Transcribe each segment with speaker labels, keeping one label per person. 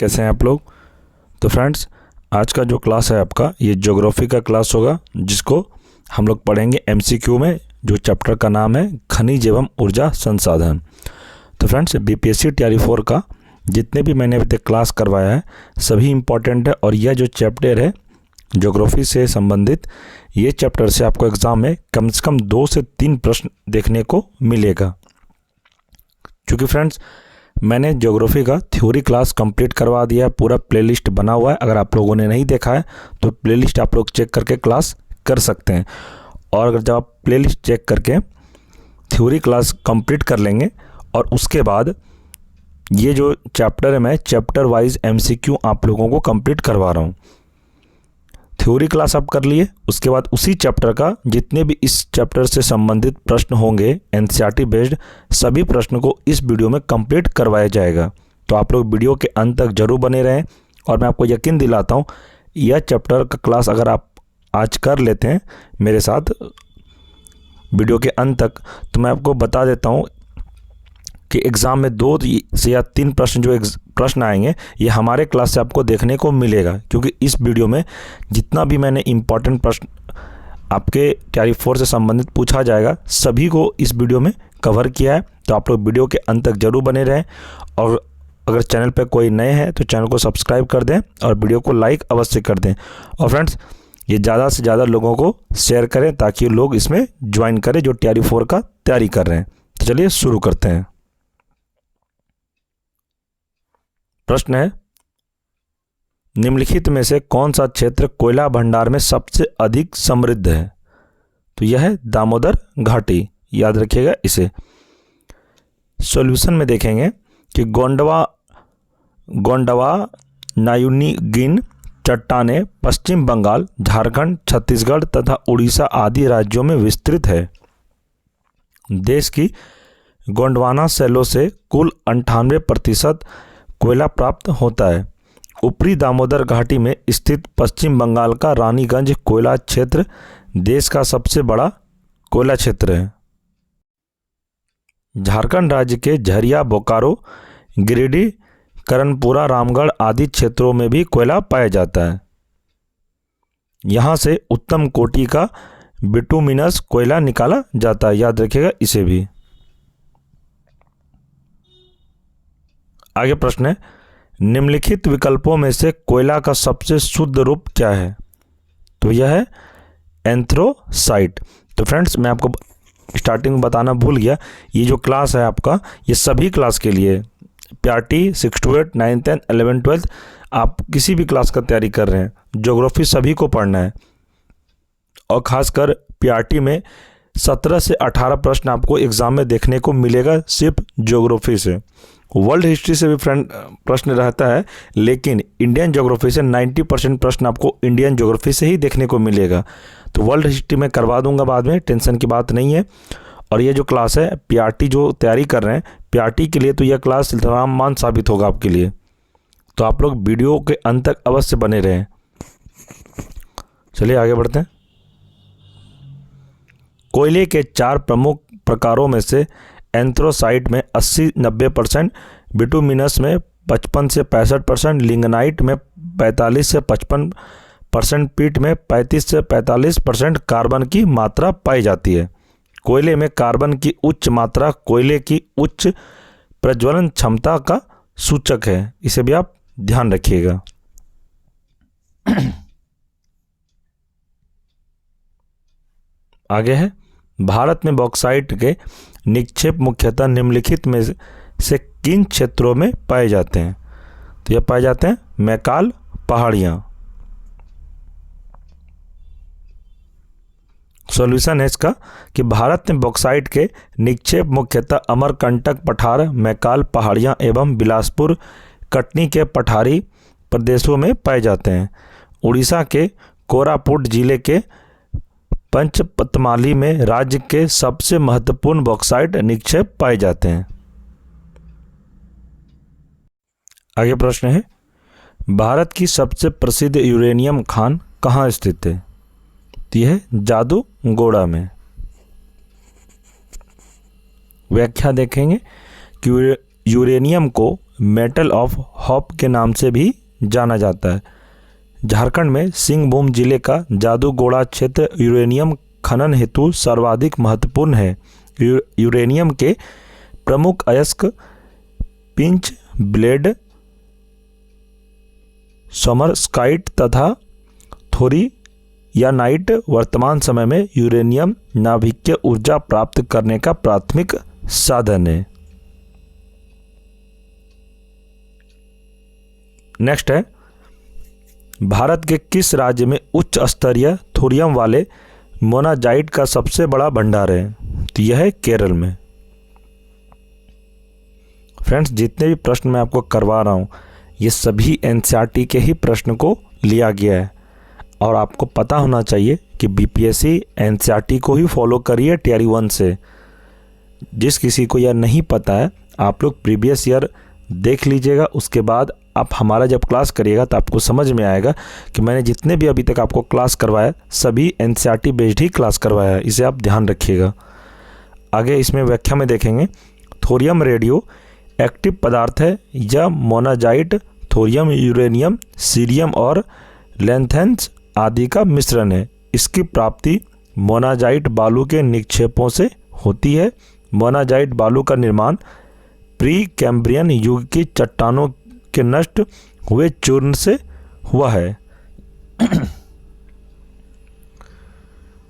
Speaker 1: कैसे हैं आप लोग। तो फ्रेंड्स, आज का जो क्लास है आपका ये ज्योग्राफी का क्लास होगा, जिसको हम लोग पढ़ेंगे एमसीक्यू में, जो चैप्टर का नाम है खनिज एवं ऊर्जा संसाधन। तो फ्रेंड्स, बीपीएससी टीआरई 4 का जितने भी मैंने अभी तक क्लास करवाया है सभी इम्पॉर्टेंट है, और यह जो चैप्टर है ज्योग्राफी से संबंधित, ये चैप्टर से आपको एग्ज़ाम में कम से कम 2 से 3 प्रश्न देखने को मिलेगा। क्योंकि फ्रेंड्स, मैंने ज्योग्राफी का थ्योरी क्लास कंप्लीट करवा दिया है, पूरा प्लेलिस्ट बना हुआ है। अगर आप लोगों ने नहीं देखा है तो प्लेलिस्ट आप लोग चेक करके क्लास कर सकते हैं। और अगर जब आप प्लेलिस्ट चेक करके थ्योरी क्लास कंप्लीट कर लेंगे और उसके बाद ये जो चैप्टर है, मैं चैप्टर वाइज एमसीक्यू आप लोगों को कंप्लीट करवा रहा हूँ। थ्योरी क्लास आप कर लिए, उसके बाद उसी चैप्टर का जितने भी इस चैप्टर से संबंधित प्रश्न होंगे एनसीईआरटी बेस्ड, सभी प्रश्न को इस वीडियो में कंप्लीट करवाया जाएगा। तो आप लोग वीडियो के अंत तक जरूर बने रहें। और मैं आपको यकीन दिलाता हूँ, यह चैप्टर का क्लास अगर आप आज कर लेते हैं मेरे साथ वीडियो के अंत तक, तो मैं आपको बता देता हूँ कि एग्ज़ाम में 2 से या 3 प्रश्न जो प्रश्न आएंगे ये हमारे क्लास से आपको देखने को मिलेगा। क्योंकि इस वीडियो में जितना भी मैंने इम्पॉर्टेंट प्रश्न आपके टीआरई 4 से संबंधित पूछा जाएगा, सभी को इस वीडियो में कवर किया है। तो आप लोग वीडियो के अंत तक जरूर बने रहें। और अगर चैनल पर कोई नए हैं तो चैनल को सब्सक्राइब कर दें और वीडियो को लाइक अवश्य कर दें। और फ्रेंड्स, ये ज़्यादा से ज़्यादा लोगों को शेयर करें ताकि लोग इसमें ज्वाइन करें जो टीआरई 4 का तैयारी कर रहे हैं। तो चलिए शुरू करते हैं। प्रश्न है, निम्नलिखित में से कौन सा क्षेत्र कोयला भंडार में सबसे अधिक समृद्ध है? तो यह है दामोदर घाटी, याद रखिएगा इसे। सॉल्यूशन में देखेंगे कि गोंडवा नायुनीगिन चट्टानें पश्चिम बंगाल, झारखंड, छत्तीसगढ़ तथा उड़ीसा आदि राज्यों में विस्तृत है। देश की गोंडवाना शैलों से कुल 98% कोयला प्राप्त होता है। ऊपरी दामोदर घाटी में स्थित पश्चिम बंगाल का रानीगंज कोयला क्षेत्र देश का सबसे बड़ा कोयला क्षेत्र है। झारखंड राज्य के झरिया, बोकारो, गिरिडीह, करनपुरा, रामगढ़ आदि क्षेत्रों में भी कोयला पाया जाता है। यहाँ से उत्तम कोटि का बिटुमिनस कोयला निकाला जाता है, याद रखिएगा इसे भी। आगे प्रश्न है, निम्नलिखित विकल्पों में से कोयला का सबसे शुद्ध रूप क्या है? तो यह है एंथ्रोसाइट। तो फ्रेंड्स, मैं आपको स्टार्टिंग में बताना भूल गया, ये जो क्लास है आपका ये सभी क्लास के लिए, PRT 6 to 8, 9th, 10th, 11th, 12th, आप किसी भी क्लास का तैयारी कर रहे हैं, ज्योग्राफी सभी को पढ़ना है। और ख़ासकर पीआरटी में 17 से 18 प्रश्न आपको एग्ज़ाम में देखने को मिलेगा सिर्फ ज्योग्राफी से। वर्ल्ड हिस्ट्री से भी फ्रेंड प्रश्न रहता है, लेकिन इंडियन ज्योग्राफी से 90% प्रश्न आपको इंडियन ज्योग्राफी से ही देखने को मिलेगा। तो वर्ल्ड हिस्ट्री में करवा दूंगा बाद में, टेंशन की बात नहीं है। और ये जो क्लास है पीआरटी जो तैयारी कर रहे हैं पीआरटी के लिए, तो यह क्लास रामबाण साबित होगा आपके लिए। तो आप लोग वीडियो के अंत तक अवश्य बने रहें। चलिए आगे बढ़ते हैं। कोयले के 4 प्रमुख प्रकारों में से एंथ्रोसाइट में 80-90%, बिटुमिनस में 55 से 65%, लिग्नाइट में 45 से 55%, पीट में 35 से 45% कार्बन की मात्रा पाई जाती है। कोयले में कार्बन की उच्च मात्रा कोयले की उच्च प्रज्वलन क्षमता का सूचक है, इसे भी आप ध्यान रखिएगा। आगे है, भारत में बॉक्साइट के निक्षेप मुख्यतः निम्नलिखित में से किन क्षेत्रों में पाए जाते हैं? तो यह पाए जाते हैं मैकाल पहाड़ियाँ। सॉल्यूशन है इसका कि भारत में बॉक्साइट के निक्षेप मुख्यतः अमरकंटक पठार, मैकाल पहाड़ियाँ एवं बिलासपुर, कटनी के पठारी प्रदेशों में पाए जाते हैं। उड़ीसा के कोरापुट जिले के पंचपतमाली में राज्य के सबसे महत्वपूर्ण बॉक्साइट निक्षेप पाए जाते हैं। आगे प्रश्न है, भारत की सबसे प्रसिद्ध यूरेनियम खान कहाँ स्थित है? तो यह है जादूगोड़ा में। व्याख्या देखेंगे कि यूरेनियम को मेटल ऑफ होप के नाम से भी जाना जाता है। झारखंड में सिंहभूम जिले का जादूगोड़ा क्षेत्र यूरेनियम खनन हेतु सर्वाधिक महत्वपूर्ण है। यूरेनियम के प्रमुख अयस्क पिंच ब्लेड, समरस्काइट तथा थोरियानाइट वर्तमान समय में यूरेनियम नाभिकीय ऊर्जा प्राप्त करने का प्राथमिक साधन है। नेक्स्ट है, भारत के किस राज्य में उच्च स्तरीय थोरियम वाले मोनाजाइट का सबसे बड़ा भंडार है? तो यह है केरल में। फ्रेंड्स, जितने भी प्रश्न मैं आपको करवा रहा हूँ ये सभी एनसीईआरटी के ही प्रश्न को लिया गया है और आपको पता होना चाहिए कि बीपीएससी एनसीईआरटी को ही फॉलो करिए टियर 1 से। जिस किसी को यह नहीं पता है आप लोग प्रीवियस ईयर देख लीजिएगा, उसके बाद आप हमारा जब क्लास करिएगा तो आपको समझ में आएगा कि मैंने जितने भी अभी तक आपको क्लास करवाया सभी एनसीईआरटी बेस्ड ही क्लास करवाया है। इसे आप ध्यान रखिएगा। आगे इसमें व्याख्या में देखेंगे, थोरियम रेडियो एक्टिव पदार्थ है या मोनाजाइट थोरियम, यूरेनियम, सीरियम और लैंथेंस आदि का मिश्रण है। इसकी प्राप्ति मोनाजाइट बालू के निक्षेपों से होती है। मोनाजाइट बालू का निर्माण प्री कैम्ब्रियन युग की चट्टानों के नष्ट हुए चूर्ण से हुआ है।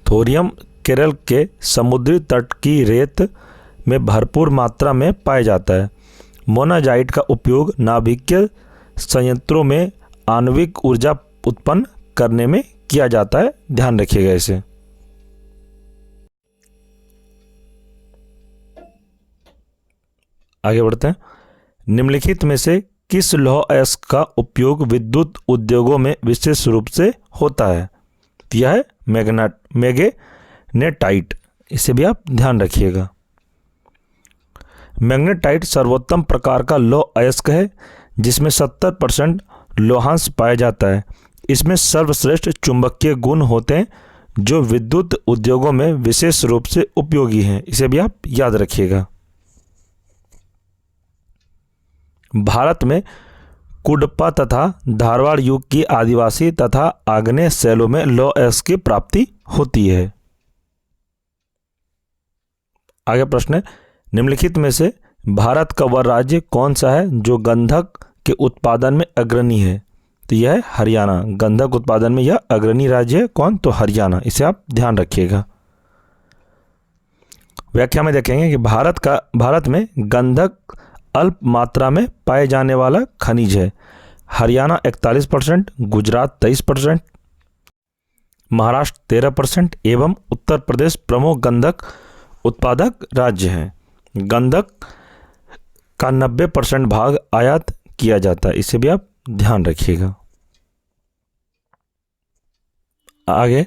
Speaker 1: थोरियम केरल के समुद्री तट की रेत में भरपूर मात्रा में पाया जाता है। मोनाजाइट का उपयोग नाभिकीय संयंत्रों में आणविक ऊर्जा उत्पन्न करने में किया जाता है। ध्यान रखिएगा इसे। आगे बढ़ते हैं। निम्नलिखित में से किस लौह अयस्क का उपयोग विद्युत उद्योगों में विशेष रूप से होता है? यह है मैग्नेटाइट। इसे भी आप ध्यान रखिएगा। मैग्नेटाइट सर्वोत्तम प्रकार का लौह अयस्क है जिसमें 70% लोहांश पाया जाता है। इसमें सर्वश्रेष्ठ चुंबकीय गुण होते हैं जो विद्युत उद्योगों में विशेष रूप से उपयोगी हैं। इसे भी आप याद रखिएगा। भारत में कुडप्पा तथा धारवाड़ युग की आदिवासी तथा आग्नेय शैलों में लौह अयस्क की प्राप्ति होती है। आगे प्रश्न है, निम्नलिखित में से भारत का वह राज्य कौन सा है जो गंधक के उत्पादन में अग्रणी है? तो यह है हरियाणा। गंधक उत्पादन में यह अग्रणी राज्य है। कौन? तो हरियाणा। इसे आप ध्यान रखिएगा। व्याख्या में देखेंगे कि भारत में गंधक अल्प मात्रा में पाए जाने वाला खनिज है। हरियाणा 41%, गुजरात 23%, महाराष्ट्र 13% एवं उत्तर प्रदेश प्रमुख गंधक उत्पादक राज्य हैं। गंधक का 90% भाग आयात किया जाता है। इसे भी आप ध्यान रखिएगा। आगे,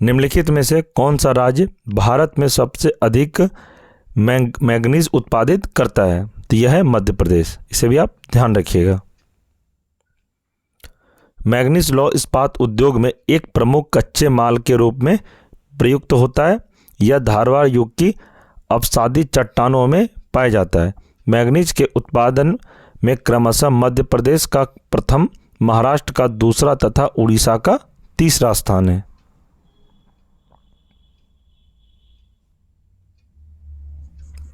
Speaker 1: निम्नलिखित में से कौन सा राज्य भारत में सबसे अधिक मैंगनीज उत्पादित करता है? तो यह है मध्य प्रदेश। इसे भी आप ध्यान रखिएगा। मैंगनीज लौह इस्पात उद्योग में एक प्रमुख कच्चे माल के रूप में प्रयुक्त होता है। यह धारवाड़ युग की अपसादी चट्टानों में पाया जाता है। मैंगनीज के उत्पादन में क्रमशः मध्य प्रदेश का प्रथम, महाराष्ट्र का दूसरा तथा उड़ीसा का तीसरा स्थान है।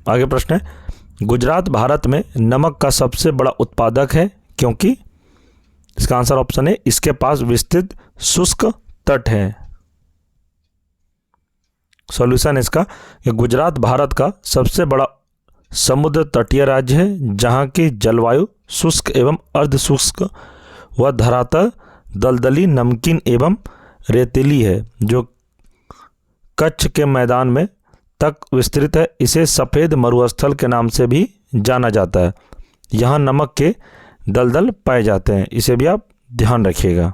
Speaker 1: आगे प्रश्न है, गुजरात भारत में नमक का सबसे बड़ा उत्पादक है क्योंकि? इसका आंसर ऑप्शन है, इसके पास विस्तृत शुष्क तट है। सॉल्यूशन इसका कि गुजरात भारत का सबसे बड़ा समुद्र तटीय राज्य है जहां की जलवायु शुष्क एवं अर्ध शुष्क व धरातल दलदली, नमकीन एवं रेतीली है जो कच्छ के मैदान में तक विस्तृत है। इसे सफ़ेद मरुस्थल के नाम से भी जाना जाता है। यहाँ नमक के दलदल पाए जाते हैं। इसे भी आप ध्यान रखिएगा।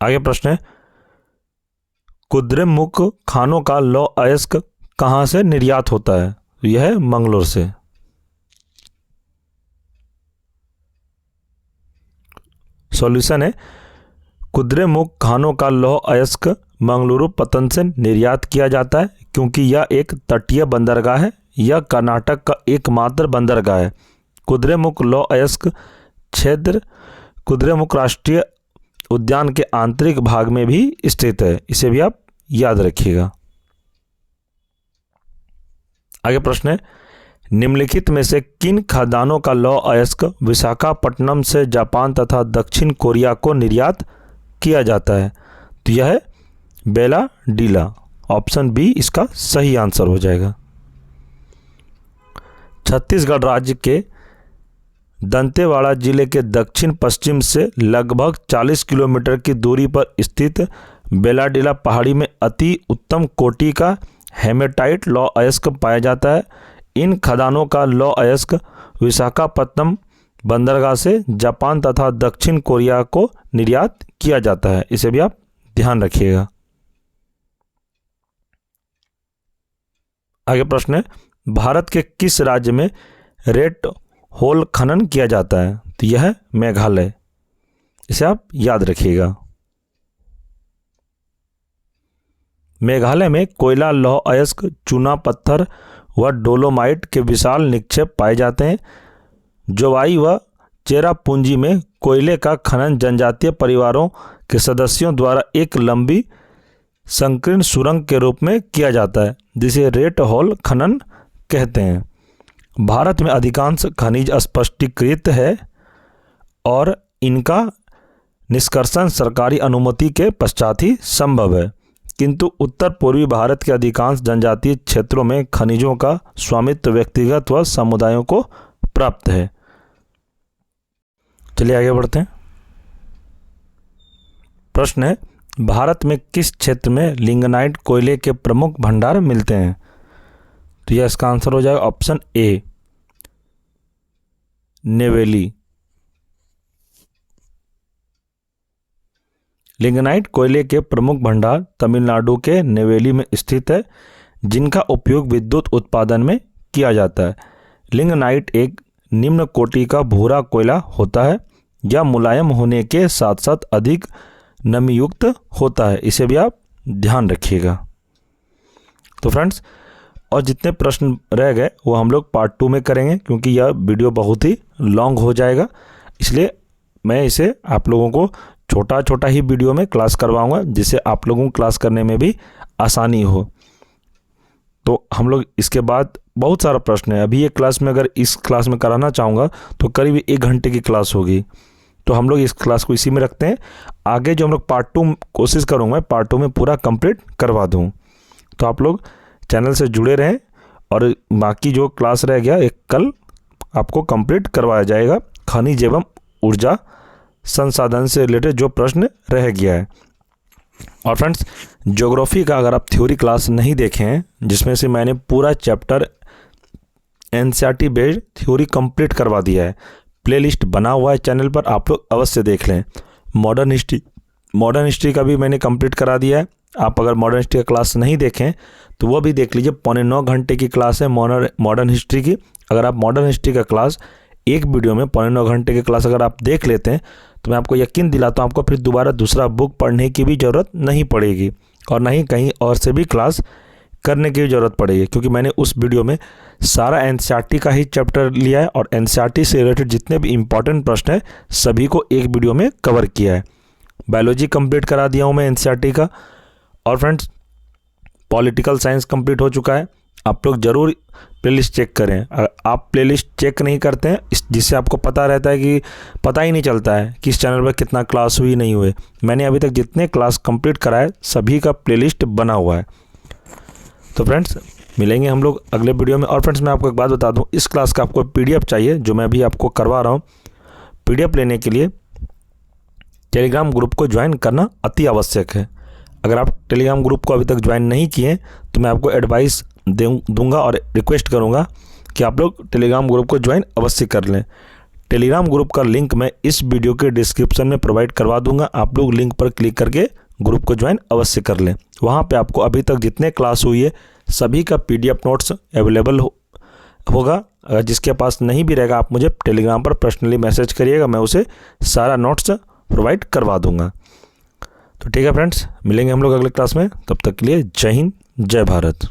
Speaker 1: आगे प्रश्न है, कुद्रेमुख खानों का लौह अयस्क कहाँ से निर्यात होता है? यह है मंगलोर से। सॉल्यूशन है, कुद्रेमुख खानों का लौह अयस्क मंगलुरु पत्तन से निर्यात किया जाता है क्योंकि यह एक तटीय बंदरगाह है यह कर्नाटक का एकमात्र बंदरगाह है। कुद्रेमुख लौह अयस्क क्षेत्र कुद्रेमुख राष्ट्रीय उद्यान के आंतरिक भाग में भी स्थित है। इसे भी आप याद रखिएगा। आगे प्रश्न है, निम्नलिखित में से किन खदानों का लौह अयस्क विशाखापट्टनम से जापान तथा दक्षिण कोरिया को निर्यात किया जाता है? तो यह है बेलाडीला। ऑप्शन बी इसका सही आंसर हो जाएगा। छत्तीसगढ़ राज्य के दंतेवाड़ा जिले के दक्षिण पश्चिम से लगभग 40 किलोमीटर की दूरी पर स्थित बेलाडीला पहाड़ी में अति उत्तम कोटि का हेमेटाइट लौह अयस्क पाया जाता है। इन खदानों का लौह अयस्क विशाखापट्टनम बंदरगाह से जापान तथा दक्षिण कोरिया को निर्यात किया जाता है। इसे भी आप ध्यान रखिएगा। आगे प्रश्न है, भारत के किस राज्य में रेड होल खनन किया जाता है? तो यह है मेघालय। इसे आप याद रखिएगा। मेघालय में कोयला, लौह अयस्क, चूना पत्थर व डोलोमाइट के विशाल निक्षेप पाए जाते हैं। जोवाई व चेरापूंजी में कोयले का खनन जनजातीय परिवारों के सदस्यों द्वारा एक लंबी संकीर्ण सुरंग के रूप में किया जाता है, जिसे रेड होल खनन कहते हैं। भारत में अधिकांश खनिज स्पष्टीकृत है और इनका निष्कर्षण सरकारी अनुमति के पश्चात ही संभव है, किंतु उत्तर पूर्वी भारत के अधिकांश जनजातीय क्षेत्रों में खनिजों का स्वामित्व व्यक्तिगत व समुदायों को प्राप्त है। चलिए आगे बढ़ते हैं। प्रश्न है, भारत में किस क्षेत्र में लिग्नाइट कोयले के प्रमुख भंडार मिलते हैं? तो यह इसका आंसर हो जाएगा ऑप्शन ए, नेवेली। लिग्नाइट कोयले के प्रमुख भंडार तमिलनाडु के नेवेली में स्थित है, जिनका उपयोग विद्युत उत्पादन में किया जाता है। लिग्नाइट एक निम्न कोटि का भूरा कोयला होता है। यह मुलायम होने के साथ साथ अधिक नमीयुक्त होता है। इसे भी आप ध्यान रखिएगा। तो फ्रेंड्स, और जितने प्रश्न रह गए वो हम लोग पार्ट 2 में करेंगे, क्योंकि यह वीडियो बहुत ही लॉन्ग हो जाएगा। इसलिए मैं इसे आप लोगों को छोटा छोटा ही वीडियो में क्लास करवाऊंगा, जिससे आप लोगों को क्लास करने में भी आसानी हो। तो हम लोग इसके बाद बहुत सारा प्रश्न है। अभी ये क्लास में अगर इस क्लास में कराना चाहूँगा तो करीब 1 घंटे की क्लास होगी। तो हम लोग इस क्लास को इसी में रखते हैं। आगे जो हम लोग पार्ट 2 कोशिश करूँगा पार्ट 2 में पूरा कंप्लीट करवा दूँ। तो आप लोग चैनल से जुड़े रहें और बाकी जो क्लास रह गया एक कल आपको कंप्लीट करवाया जाएगा। खनिज एवं ऊर्जा संसाधन से रिलेटेड जो प्रश्न रह गया है। और फ्रेंड्स, ज्योग्राफी का अगर आप थ्योरी क्लास नहीं देखे हैं, जिसमें से मैंने पूरा chapter NCERT based theory complete करवा दिया है, प्लेलिस्ट बना हुआ है चैनल पर, आप लोग अवश्य देख लें। मॉडर्न हिस्ट्री का भी मैंने कंप्लीट करा दिया है। आप अगर मॉडर्न हिस्ट्री का क्लास नहीं देखें तो वह भी देख लीजिए। 9.25 घंटे की क्लास है मॉडर्न हिस्ट्री की। अगर आप मॉडर्न हिस्ट्री का क्लास एक वीडियो में 9.25 घंटे की क्लास अगर आप देख लेते हैं तो मैं आपको यकीन दिलाता हूँ आपको फिर दोबारा दूसरा बुक पढ़ने की भी ज़रूरत नहीं पड़ेगी और ना ही कहीं और से भी क्लास करने की ज़रूरत पड़ेगी, क्योंकि मैंने उस वीडियो में सारा एनसीईआरटी का ही चैप्टर लिया है और एनसीईआरटी से रिलेटेड जितने भी इंपॉर्टेंट प्रश्न हैं सभी को एक वीडियो में कवर किया है। बायोलॉजी कंप्लीट करा दिया हूँ मैं एनसीईआरटी का। और फ्रेंड्स, पॉलिटिकल साइंस कंप्लीट हो चुका है। आप लोग ज़रूर प्लेलिस्ट चेक करें। अगर आप प्लेलिस्ट चेक नहीं करते हैं जिससे आपको पता रहता है कि पता ही नहीं चलता है कि इस चैनल पर कितना क्लास हुई नहीं हुए। मैंने अभी तक जितने क्लास कंप्लीट कराए सभी का प्लेलिस्ट बना हुआ है। तो फ्रेंड्स, मिलेंगे हम लोग अगले वीडियो में। और फ्रेंड्स, मैं आपको एक बात बता दूं, इस क्लास का आपको पीडीएफ चाहिए जो मैं अभी आपको करवा रहा हूं। पीडीएफ लेने के लिए टेलीग्राम ग्रुप को ज्वाइन करना अति आवश्यक है। अगर आप टेलीग्राम ग्रुप को अभी तक ज्वाइन नहीं किए तो मैं आपको एडवाइस दूंगा और रिक्वेस्ट करूंगा कि आप लोग टेलीग्राम ग्रुप को ज्वाइन अवश्य कर लें। टेलीग्राम ग्रुप का लिंक मैं इस वीडियो के डिस्क्रिप्शन में प्रोवाइड करवा दूंगा। आप लोग लिंक पर क्लिक करके ग्रुप को ज्वाइन अवश्य कर लें। वहाँ पे आपको अभी तक जितने क्लास हुई है सभी का पीडीएफ नोट्स अवेलेबल होगा। अगर जिसके पास नहीं भी रहेगा आप मुझे टेलीग्राम पर पर्सनली मैसेज करिएगा, मैं उसे सारा नोट्स प्रोवाइड करवा दूंगा। तो ठीक है फ्रेंड्स, मिलेंगे हम लोग अगले क्लास में। तब तक के लिए जय हिंद, जय भारत।